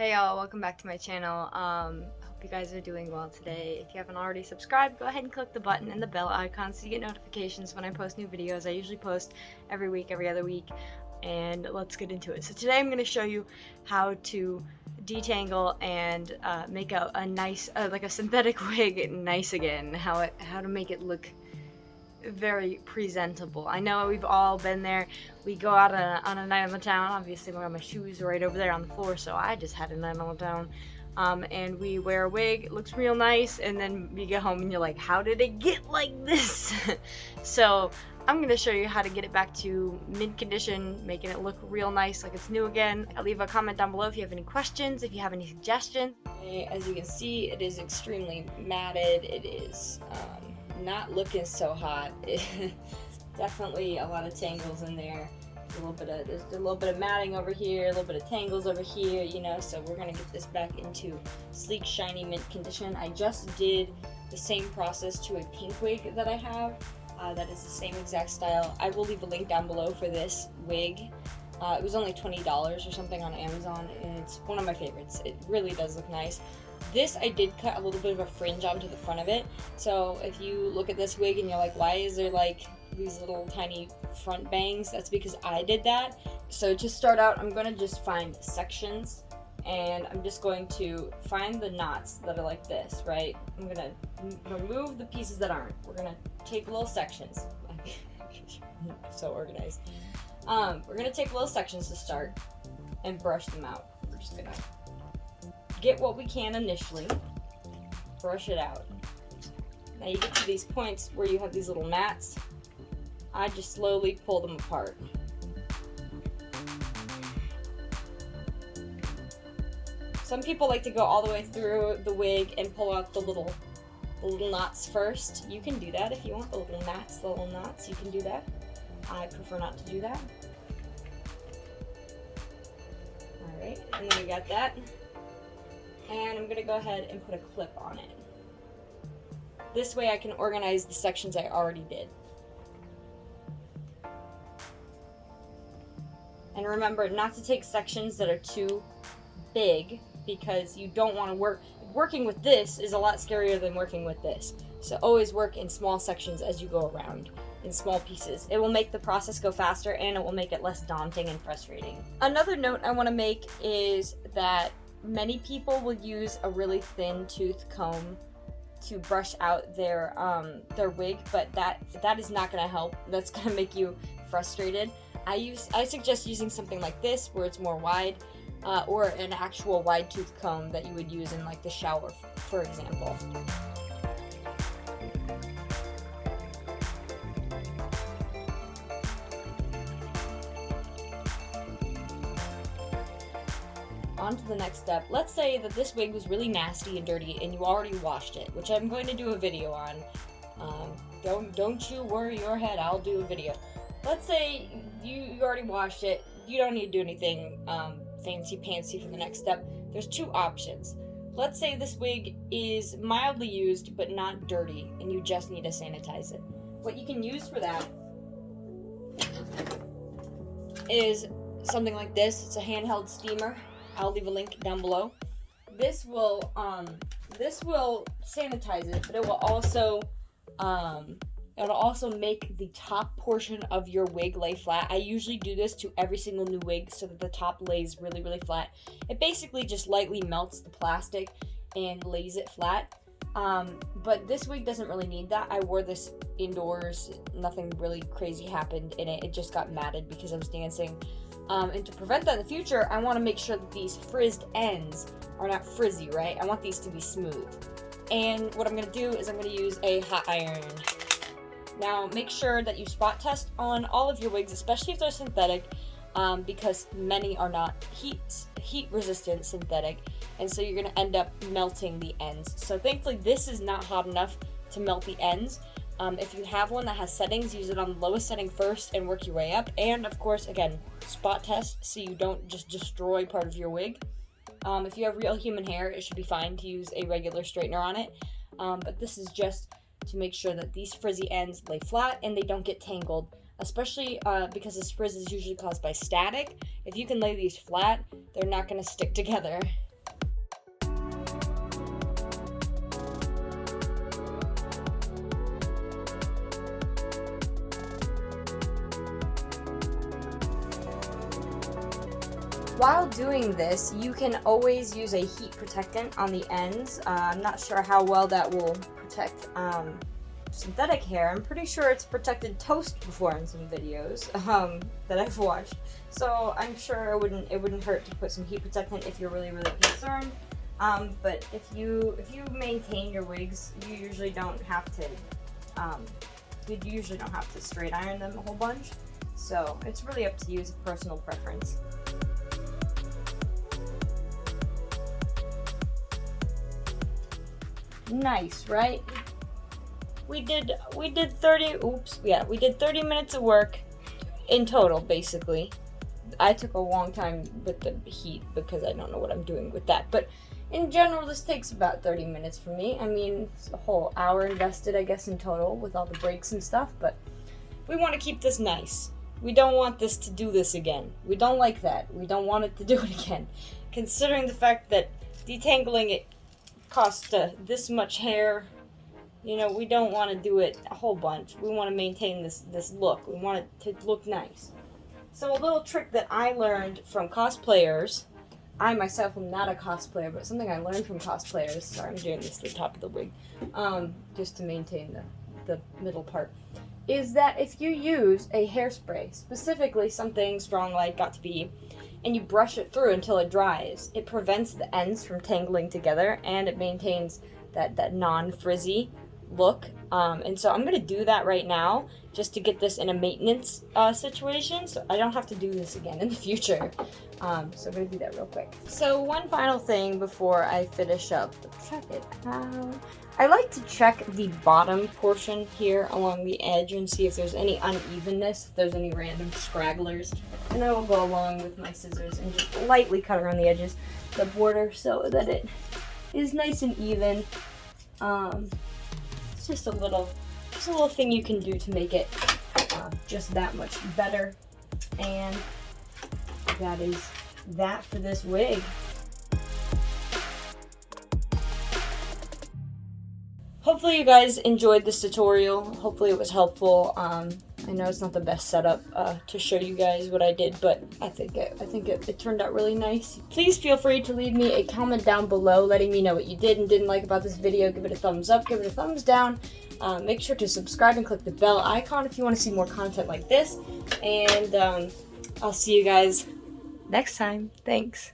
Hey y'all, welcome back to my channel. Hope you guys are doing well today. If you haven't already subscribed, go ahead and click the button and the bell icon so you get notifications when I post new videos. I usually post every week, every other week, and let's get into it. So today I'm going to show you how to detangle and make a nice, like a synthetic wig nice again. How to make it look very presentable. I know we've all been there. We go out on a night on the town. Obviously, my shoes are right over there on the floor, so I just had a night on the town. And we wear a wig. It looks real nice, and then you get home and you're like, how did it get like this? So I'm going to show you how to get it back to mint condition, making it look real nice like it's new again. I'll leave a comment down below if you have any questions, if you have any suggestions. As you can see, it is extremely matted. It is not looking so hot. Definitely a lot of tangles in there. There's a little bit of matting over here, a little bit of tangles over here, you know, so we're gonna get this back into sleek, shiny mint condition. I just did the same process to a pink wig that I have. That is the same exact style. I will leave a link down below for this wig. It was only $20 or something on Amazon, and it's one of my favorites. It really does look nice. This, I did cut a little bit of a fringe onto the front of it, so if you look at this wig and you're like, why is there like these little tiny front bangs? That's because I did that. So to start out, I'm going to just find sections, and I'm just going to find the knots that are like this, right? I'm going to remove the pieces that aren't. We're going to take little sections. So organized. We're going to take little sections to start and brush them out. We're just going to get what we can initially, brush it out. Now you get to these points where you have these little mats. I just slowly pull them apart. Some people like to go all the way through the wig and pull out the little knots first. You can do that if you want, the little knots, you can do that. I prefer not to do that. Alright, and then we got that. And I'm going to go ahead and put a clip on it. This way I can organize the sections I already did. And remember not to take sections that are too big, because you don't want to working with this is a lot scarier than working with this. So always work in small sections as you go around, in small pieces. It will make the process go faster, and it will make it less daunting and frustrating. Another note I want to make is that many people will use a really thin tooth comb to brush out their wig, but that is not going to help. That's going to make you frustrated. I suggest using something like this where it's more wide, or an actual wide tooth comb that you would use in like the shower, for example. On to the next step. Let's say that this wig was really nasty and dirty and you already washed it, which I'm going to do a video on. Don't you worry your head, I'll do a video. Let's say you already washed it, you don't need to do anything fancy-pantsy for the next step. There's two options. Let's say this wig is mildly used but not dirty and you just need to sanitize it. What you can use for that is something like this. It's a handheld steamer. I'll leave a link down below. This will sanitize it, but it will also it'll also make the top portion of your wig lay flat. I usually do this to every single new wig so that the top lays really, really flat. It basically just lightly melts the plastic and lays it flat. But this wig doesn't really need that. I wore this indoors. Nothing really crazy happened in it. It just got matted because I was dancing. And to prevent that in the future, I want to make sure that these frizzed ends are not frizzy, right? I want these to be smooth. And what I'm going to do is I'm going to use a hot iron. Now, make sure that you spot test on all of your wigs, especially if they're synthetic, because many are not heat-resistant synthetic, and so you're going to end up melting the ends. So thankfully, this is not hot enough to melt the ends. If you have one that has settings, use it on the lowest setting first and work your way up. And of course, again, spot test so you don't just destroy part of your wig. If you have real human hair, it should be fine to use a regular straightener on it. But this is just to make sure that these frizzy ends lay flat and they don't get tangled, especially because this frizz is usually caused by static. If you can lay these flat, they're not going to stick together. While doing this, you can always use a heat protectant on the ends. I'm not sure how well that will protect synthetic hair. I'm pretty sure it's protected toast before in some videos that I've watched. So I'm sure it wouldn't hurt to put some heat protectant if you're really concerned. But if you maintain your wigs, you usually don't have to straight iron them a whole bunch. So it's really up to you as a personal preference. Nice, right? We did 30 minutes of work in total, basically. I took a long time with the heat because I don't know what I'm doing with that, but in general this takes about 30 minutes for me. I mean, it's a whole hour invested, I guess, in total with all the breaks and stuff, but we want to keep this nice. We don't want this to do this again. We don't like that. We don't want it to do it again. Considering the fact that detangling it costs this much hair, you know, we don't want to do it a whole bunch. We want to maintain this look. We want it to look nice. So a little trick that I learned from cosplayers, I myself am not a cosplayer, but something I learned from cosplayers, sorry I'm doing this to the top of the wig, just to maintain the middle part, is that if you use a hairspray, specifically something strong like Got2b, and you brush it through until it dries, it prevents the ends from tangling together, and it maintains that non-frizzy look. And so I'm going to do that right now, just to get this in a maintenance situation, so I don't have to do this again in the future. So I'm going to do that real quick. So one final thing before I finish up. Check it out. I like to check the bottom portion here along the edge and see if there's any unevenness, if there's any random scragglers. And I will go along with my scissors and just lightly cut around the edges, the border, so that it is nice and even. It's just a little thing you can do to make it just that much better. And that is that for this wig. Hopefully you guys enjoyed this tutorial. Hopefully it was helpful. I know it's not the best setup to show you guys what I did, but I think it turned out really nice. Please feel free to leave me a comment down below letting me know what you did and didn't like about this video. Give it a thumbs up, give it a thumbs down. Make sure to subscribe and click the bell icon if you want to see more content like this. And I'll see you guys next time. Thanks.